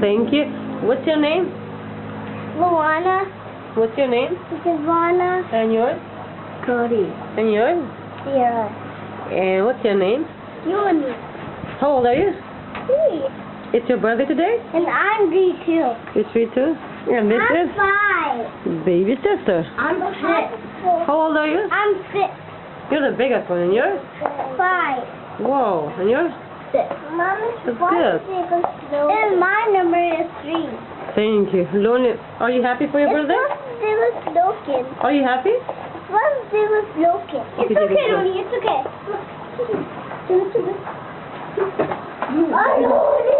Thank you. What's your name? Luana. What's your name? Savannah. And yours? Cody. And yours? Sierra. And what's your name? Yuni. How old are you? 3. It's your birthday today? And I'm 3 too. You're 3 too? And this I'm is 5. baby sister. I'm 6. How old are you? I'm 6. You're the biggest one. And yours? 5. Whoa. And yours? 6. Mama, That's good. And my number is 3. Thank you. Lonely. Are you happy for your It's birthday? supposed to was broken. Are you happy? It's supposed to was broken. It's Okay, okay, go. Ronnie. It's okay. Oh, Ronnie.